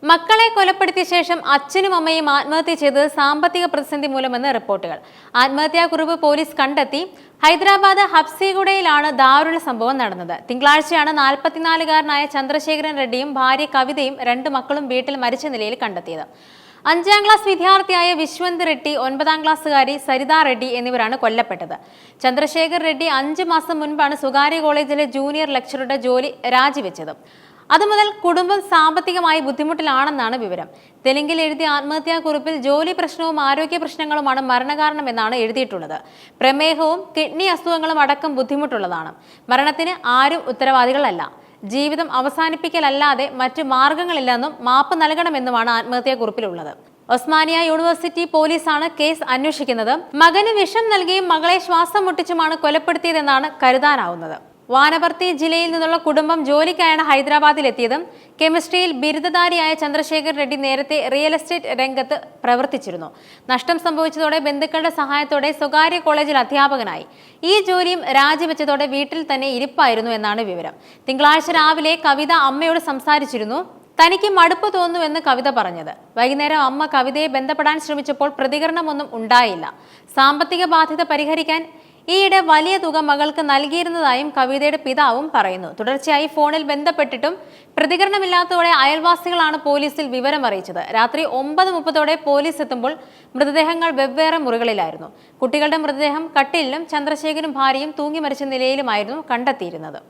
മക്കളെ കൊലപ്പെടുത്തിയ ശേഷം അച്ഛനും അമ്മയും ആത്മഹത്യ ചെയ്തത് സാമ്പത്തിക പ്രതിസന്ധി മൂലമെന്ന് റിപ്പോർട്ടുകൾ. ആത്മഹത്യാക്കുറിപ്പ് പോലീസ് കണ്ടെത്തി. ഹൈദരാബാദ് ഹബ്സിഗുഡയിലാണ് ദാരുണ സംഭവം നടന്നത്. തിങ്കളാഴ്ചയാണ് 44-കാരനായ ചന്ദ്രശേഖരൻ റെഡ്ഡിയും ഭാര്യ കവിതയും 2 മക്കളും വീട്ടിൽ മരിച്ച നിലയിൽ കണ്ടെത്തിയത്. 5ാം ക്ലാസ് വിദ്യാർത്ഥിയായ വിശ്വന്ത് റെഡ്ഡി, 9ാം ക്ലാസ്സുകാരി സരിത റെഡ്ഡി എന്നിവരാണ് കൊല്ലപ്പെട്ടത്. ചന്ദ്രശേഖർ റെഡ്ഡി 5 മാസം മുൻപാണ് സ്വകാര്യ കോളേജിലെ ജൂനിയർ ലെക്ചറുടെ ജോലി രാജിവെച്ചത്. അതുമുതൽ കുടുംബം സാമ്പത്തികമായി ബുദ്ധിമുട്ടിലാണെന്നാണ് വിവരം. തെലുങ്കിൽ എഴുതിയ ആത്മഹത്യാക്കുറിപ്പിൽ ജോലി പ്രശ്നവും ആരോഗ്യ പ്രശ്നങ്ങളുമാണ് മരണകാരണമെന്നാണ് എഴുതിയിട്ടുള്ളത്. പ്രമേഹവും കിഡ്നി അസുഖങ്ങളും അടക്കം ബുദ്ധിമുട്ടുള്ളതാണ്. മരണത്തിന് ആരും ഉത്തരവാദികളല്ല. ജീവിതം അവസാനിപ്പിക്കലല്ലാതെ മറ്റു മാർഗങ്ങളില്ലെന്നും മാപ്പ് നൽകണമെന്നുമാണ് ആത്മഹത്യാക്കുറിപ്പിലുള്ളത്. ഒസ്മാനിയ യൂണിവേഴ്സിറ്റി പോലീസാണ് കേസ് അന്വേഷിക്കുന്നത്. മകന് വിഷം നൽകിയും മകളെ ശ്വാസം മുട്ടിച്ചുമാണ് കൊലപ്പെടുത്തിയതെന്നാണ് കരുതാനാവുന്നത്. വാനപർത്തി ജില്ലയിൽ നിന്നുള്ള കുടുംബം ജോലിക്കായാണ് ഹൈദരാബാദിലെത്തിയത്. കെമിസ്ട്രിയിൽ ബിരുദധാരിയായ ചന്ദ്രശേഖർ റെഡ്ഡി നേരത്തെ റിയൽ എസ്റ്റേറ്റ് രംഗത്ത് പ്രവർത്തിച്ചിരുന്നു. നഷ്ടം സംഭവിച്ചതോടെ ബന്ധുക്കളുടെ സഹായത്തോടെ സ്വകാര്യ കോളേജിൽ അധ്യാപകനായി. ഈ ജോലിയും രാജിവെച്ചതോടെ വീട്ടിൽ തന്നെ ഇരിപ്പായിരുന്നു എന്നാണ് വിവരം. തിങ്കളാഴ്ച രാവിലെ കവിത അമ്മയോട് സംസാരിച്ചിരുന്നു. തനിക്ക് മടുപ്പ് തോന്നുന്നുവെന്ന് കവിത പറഞ്ഞത്. വൈകുന്നേരം അമ്മ കവിതയെ ബന്ധപ്പെടാൻ ശ്രമിച്ചപ്പോൾ പ്രതികരണമൊന്നും ഉണ്ടായില്ല. സാമ്പത്തിക ബാധ്യത പരിഹരിക്കാൻ ഈയിടെ വലിയ തുക മകൾക്ക് നൽകിയിരുന്നതായും കവിതയുടെ പിതാവും പറയുന്നു. തുടർച്ചയായി ഫോണിൽ ബന്ധപ്പെട്ടിട്ടും പ്രതികരണമില്ലാത്തതോടെ അയൽവാസികളാണ് പോലീസിൽ വിവരം അറിയിച്ചത്. രാത്രി 9:30 പോലീസ് എത്തുമ്പോൾ മൃതദേഹങ്ങൾ വെവ്വേറെ മുറികളിലായിരുന്നു. കുട്ടികളുടെ മൃതദേഹം കട്ടിലിലും ചന്ദ്രശേഖരും ഭാര്യയും തൂങ്ങി മരിച്ച നിലയിലുമായിരുന്നു കണ്ടെത്തിയിരുന്നത്.